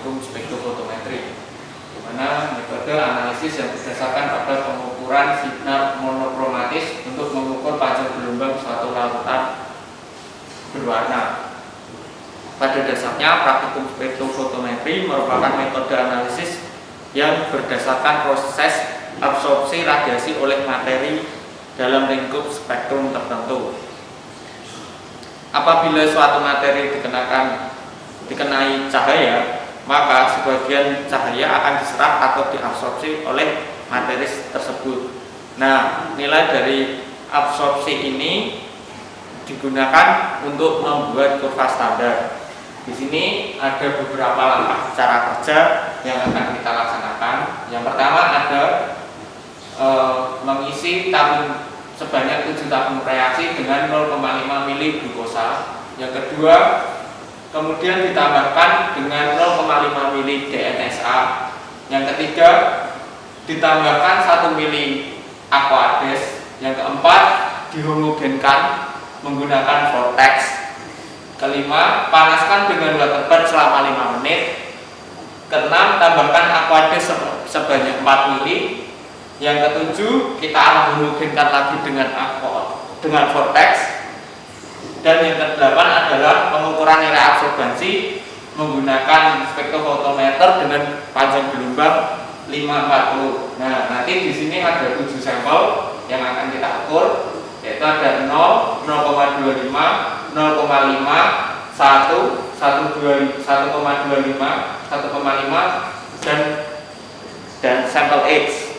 praktikum spektrofotometri, di mana metode analisis yang berdasarkan pada pengukuran sinar monokromatis untuk mengukur panjang gelombang suatu larutan berwarna. Pada dasarnya, praktikum spektrofotometri merupakan metode analisis yang berdasarkan proses absorpsi radiasi oleh materi dalam lingkup spektrum tertentu. Apabila suatu materi dikenai cahaya, maka sebagian cahaya akan diserap atau diabsorpsi oleh materi tersebut. Nah, nilai dari absorpsi ini digunakan untuk membuat kurva standar. Di sini ada beberapa langkah cara kerja yang akan kita laksanakan. Yang pertama ada mengisi tabung sebanyak 7 tabung reaksi dengan 0,5 mili glukosa. Yang kedua, kemudian ditambahkan dengan 0,5 mili DNSA. Yang ketiga, ditambahkan 1 mili aquades. Yang keempat, dihomogenkan menggunakan vortex. Kelima, panaskan dengan water bath selama 5 menit. Keenam, tambahkan aquades sebanyak 4 mili. Yang ketujuh, kita akan homogenkan lagi dengan vortex. Dan yang kedelapan adalah pengukuran nilai absorbansi menggunakan spektrofotometer dengan panjang gelombang 540. Nah, nanti di sini ada 7 sampel yang akan kita ukur, yaitu ada 0, 0,25, 0,5, 1, 1,25, 1,5 dan sampel X.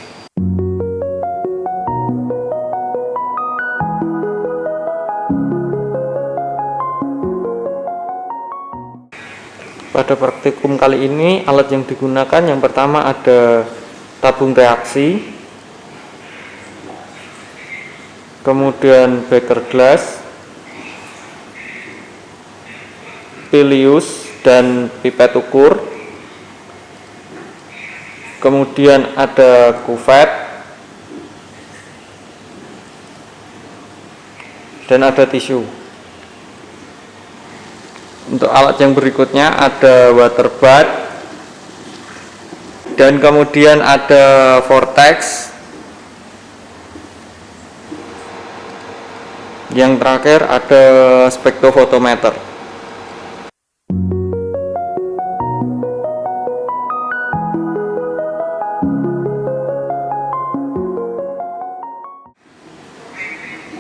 Pada praktikum kali ini, alat yang digunakan yang pertama ada tabung reaksi, kemudian beaker glass, pilius dan pipet ukur, kemudian ada kuvet, dan ada tisu. Untuk alat yang berikutnya ada water bath, dan kemudian ada vortex. Yang terakhir ada spektrofotometer.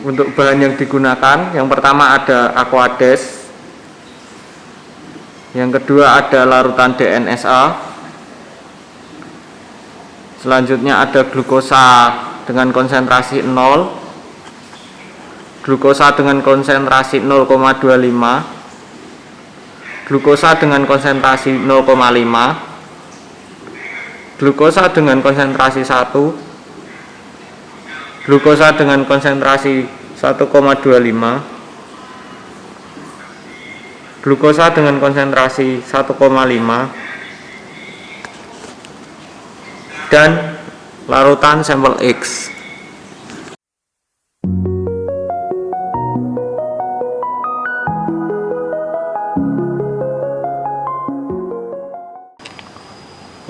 Untuk bahan yang digunakan, yang pertama ada aquades. Yang kedua ada larutan DNSA. Selanjutnya ada glukosa dengan konsentrasi 0, glukosa dengan konsentrasi 0,25, glukosa dengan konsentrasi 0,5, glukosa dengan konsentrasi 1, glukosa dengan konsentrasi 1,25, glukosa dengan konsentrasi 1,5, dan larutan sampel X.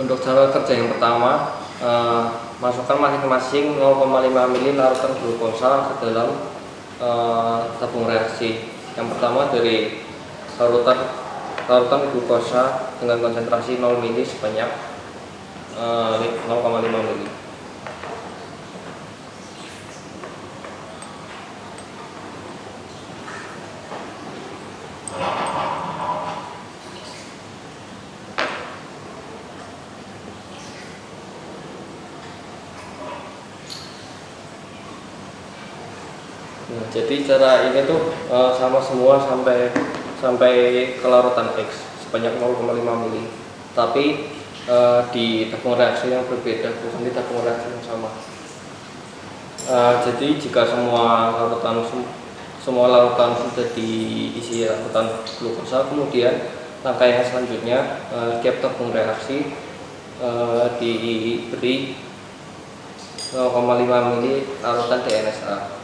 Untuk cara kerja yang pertama, masukkan masing-masing 0,5 mili larutan glukosa ke dalam tabung reaksi. Yang pertama dari larutan glukosa dengan konsentrasi 0 mili sebanyak 0,5 mili. Nah, jadi cara ini tuh sama semua sampai ke larutan X sebanyak 0,5 mili, tapi di tabung reaksi yang berbeda, bukan di tabung reaksi yang sama. Jadi jika semua larutan sudah diisi larutan glukosa, kemudian langkah yang selanjutnya tiap tabung reaksi diberi 0,5 mili larutan DNSA.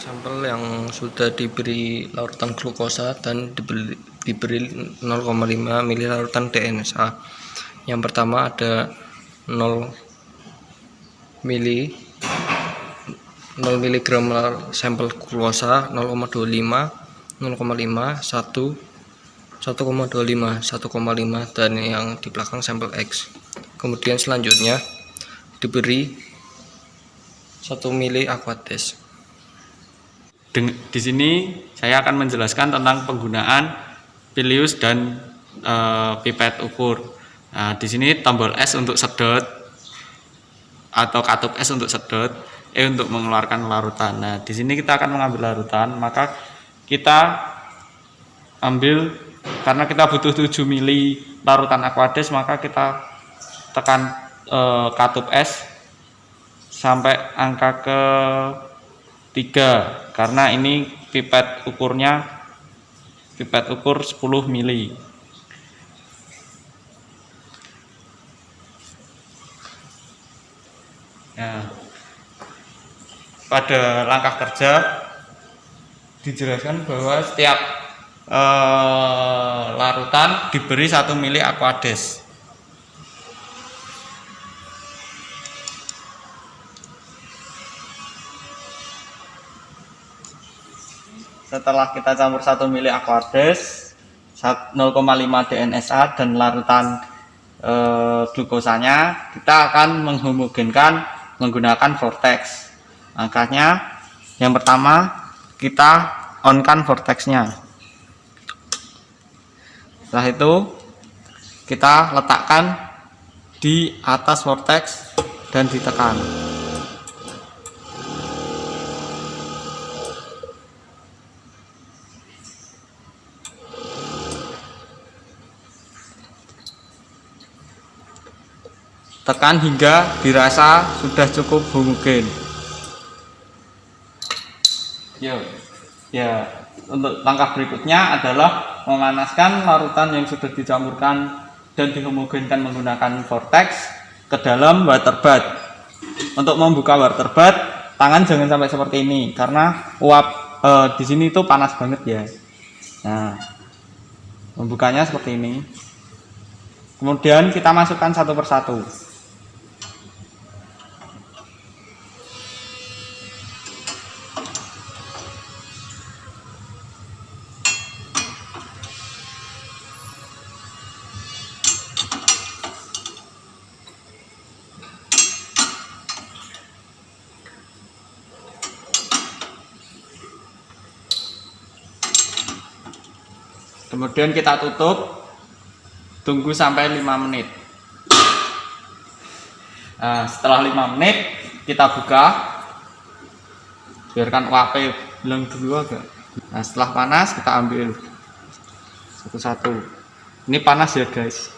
sampel yang sudah diberi larutan glukosa dan diberi 0,5 ml larutan DNSA. Yang pertama ada 0 mg sampel glukosa, 0,25, 0,5, 1,25, 1,5, dan yang di belakang sampel X. Kemudian selanjutnya diberi 1 ml Aquades. Di sini saya akan menjelaskan tentang penggunaan Pilius dan pipet ukur. Nah, di sini tombol S untuk sedot atau katup S untuk sedot, E untuk mengeluarkan larutan. Nah, di sini kita akan mengambil larutan, maka kita ambil, karena kita butuh 7 mili larutan Aquades, maka kita tekan katup S sampai angka ke 3, karena ini pipet ukur 10 mili. Nah, pada langkah kerja dijelaskan bahwa setiap larutan diberi 1 mili Aquades. Setelah kita campur 1 mili Aquades, 0,5 DNSA dan larutan glukosanya, kita akan menghomogenkan menggunakan vortex. Makanya yang pertama kita on-kan vortexnya. Setelah itu kita letakkan di atas vortex dan ditekan. Tekan hingga dirasa sudah cukup homogen. Ya, untuk langkah berikutnya adalah memanaskan larutan yang sudah dicampurkan dan dihomogenkan menggunakan vortex ke dalam water bath. Untuk membuka water bath, tangan jangan sampai seperti ini karena uap di sini itu panas banget ya. Nah, membukanya seperti ini. Kemudian kita masukkan satu persatu. Kemudian kita tutup, tunggu sampai 5 menit. Nah, setelah 5 menit kita buka, biarkan uapnya bilang dulu agak. Nah, setelah panas kita ambil satu-satu. Ini panas ya guys.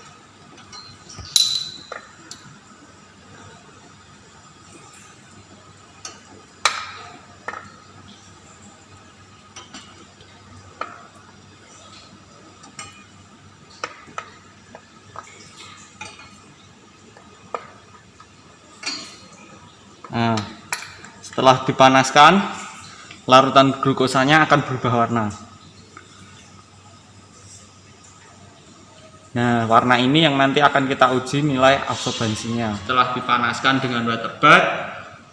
Nah, setelah dipanaskan, larutan glukosanya akan berubah warna. Nah, warna ini yang nanti akan kita uji nilai absorbansinya. Setelah dipanaskan dengan water bath,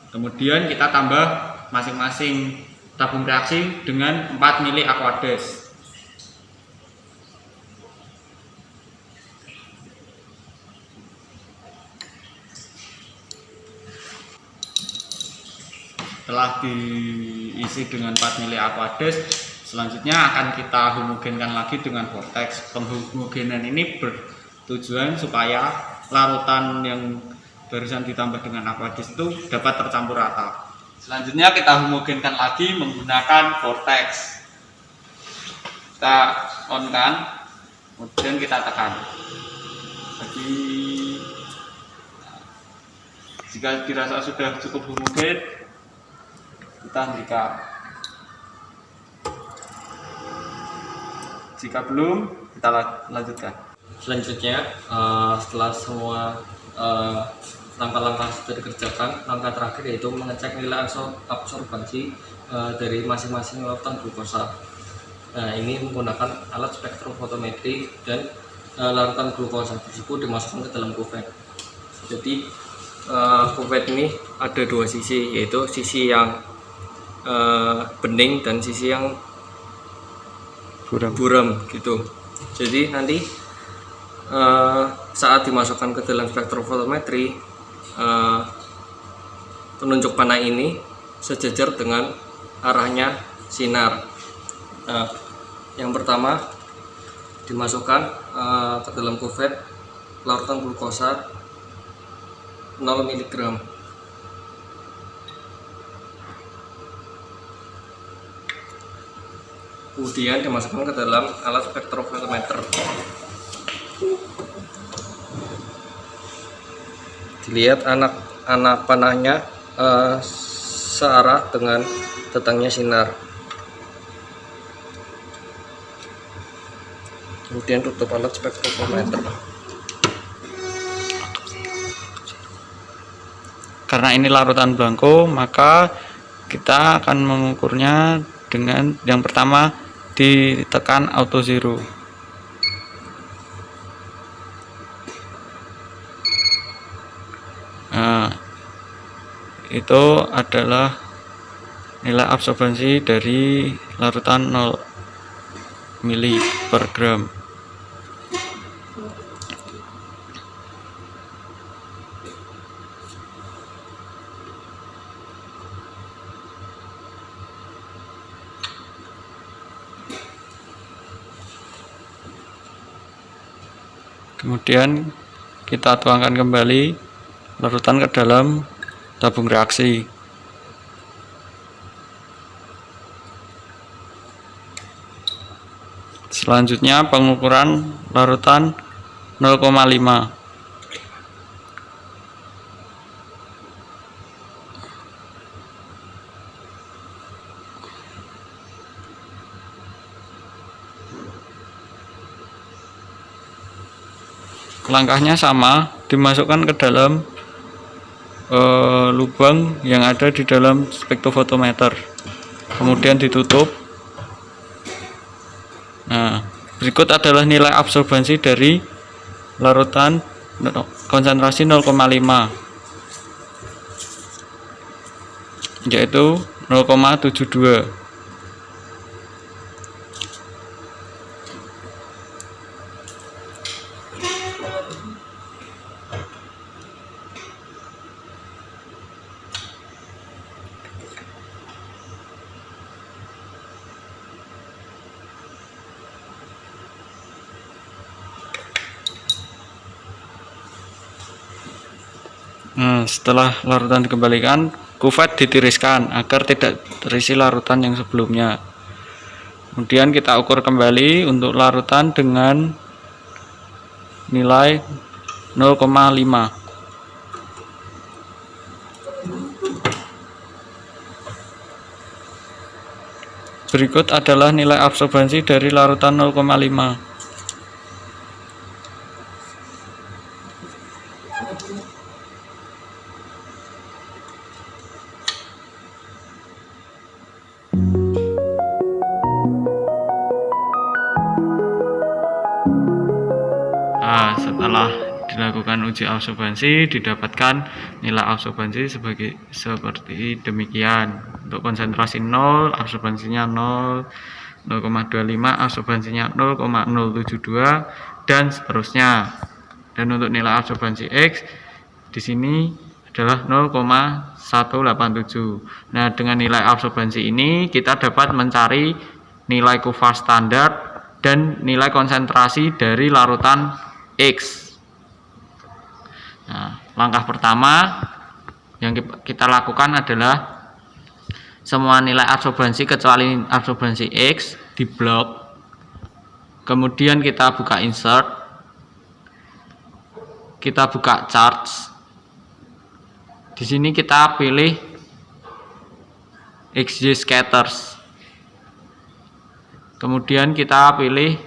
kemudian kita tambah masing-masing tabung reaksi dengan 4 mili Aquades. Setelah diisi dengan 4 mili Aquades, selanjutnya akan kita homogenkan lagi dengan vortex. Penghomogenan ini bertujuan supaya larutan yang barusan ditambah dengan Aquades itu dapat tercampur rata. Selanjutnya kita homogenkan lagi menggunakan vortex. Kita on kan, kemudian kita tekan. Jadi jika dirasa sudah cukup homogen, kita hentikan. Jika belum, kita lanjutkan. Selanjutnya setelah semua langkah-langkah sudah dikerjakan. Langkah terakhir yaitu mengecek nilai absorbansi dari masing-masing larutan glukosa. Nah, ini menggunakan alat spektrofotometri dan larutan glukosa tersebut dimasukkan ke dalam kuvette. Jadi kuvette ini ada dua sisi, yaitu sisi yang bening dan sisi yang buram gitu. Jadi nanti saat dimasukkan ke dalam spektrofotometri, penunjuk panah ini sejajar dengan arahnya sinar. Nah, yang pertama dimasukkan ke dalam kuvette larutan glukosa 0 mg. Kemudian dimasukkan ke dalam alat spektrofotometer. Dilihat anak panahnya searah dengan datangnya sinar. Kemudian tutup alat spektrofotometer. Karena ini larutan blanko, maka kita akan mengukurnya dengan yang pertama ditekan auto zero. Nah, itu adalah nilai absorbansi dari larutan 0 mili per gram. Kemudian kita tuangkan kembali larutan ke dalam tabung reaksi. Selanjutnya pengukuran larutan 0,5. Langkahnya sama, dimasukkan ke dalam lubang yang ada di dalam spektrofotometer, kemudian ditutup. Nah, berikut adalah nilai absorbansi dari larutan konsentrasi 0,5, yaitu 0,72. Nah, setelah larutan dikembalikan, kuvette ditiriskan agar tidak terisi larutan yang sebelumnya. Kemudian kita ukur kembali untuk larutan dengan nilai 0,5. Berikut adalah nilai absorbansi dari larutan 0,5. Nah, setelah dilakukan uji absorbansi, didapatkan nilai absorbansi seperti demikian. Untuk konsentrasi 0, absorbansinya 0, 0,25, absorbansinya 0,072, dan seterusnya. Dan untuk nilai absorbansi X di sini adalah 0,187. Nah, dengan nilai absorbansi ini kita dapat mencari nilai kuvar standar dan nilai konsentrasi dari larutan X. Nah, langkah pertama yang kita lakukan adalah semua nilai absorbansi kecuali absorbansi X diblok. Kemudian kita buka insert, kita buka charts. Di sini kita pilih XY scatters. Kemudian kita pilih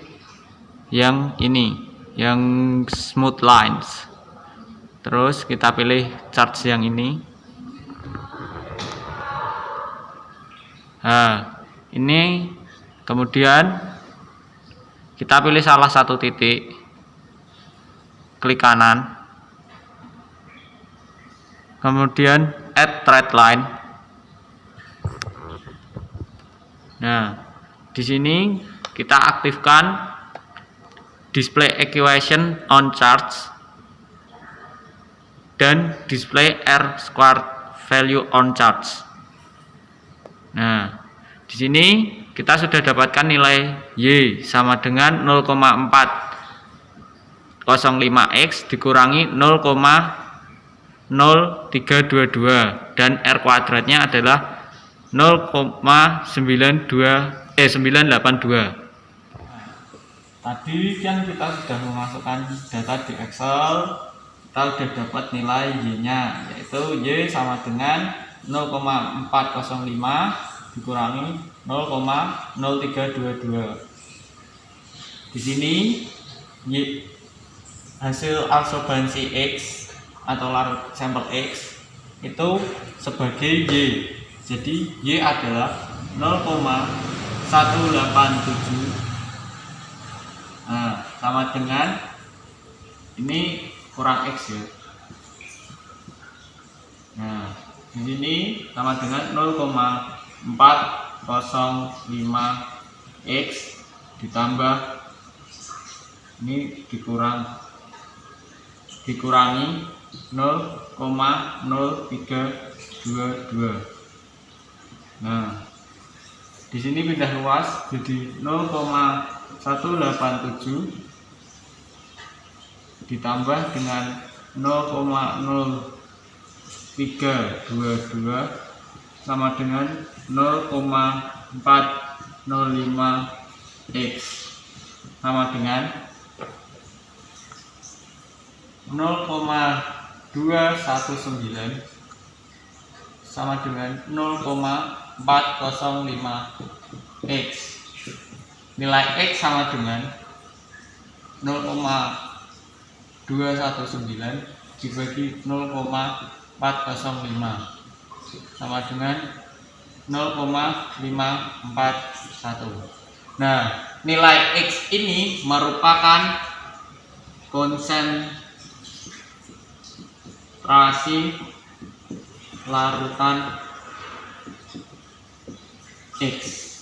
yang ini, yang smooth lines. Terus kita pilih charge yang ini. Nah, ini kemudian kita pilih salah satu titik, klik kanan, kemudian add thread line. Nah, di sini kita aktifkan display equation on charge dan display R squared value on charge. Nah, di sini kita sudah dapatkan nilai Y sama dengan 0,405x dikurangi 0,0322 dan R kuadratnya adalah 982. Tadi kan kita sudah memasukkan data di Excel, kita sudah dapat nilai Y-nya, yaitu Y sama dengan 0,405 dikurangi 0,0322. Di sini Y, hasil absorbansi X atau larut sampel X itu sebagai Y. Jadi Y adalah 0,187. Nah, sama dengan ini kurang X ya. Nah, di sini sama dengan 0,405x ditambah ini dikurangi 0,0322. Nah, di sini pindah luas jadi 0,187 ditambah dengan 0,0322 sama dengan 0,405x sama dengan 0,219 sama dengan 0,405x. Nilai X sama dengan 0,219 dibagi 0,405 sama dengan 0,541. Nah, nilai X ini merupakan konsentrasi larutan X.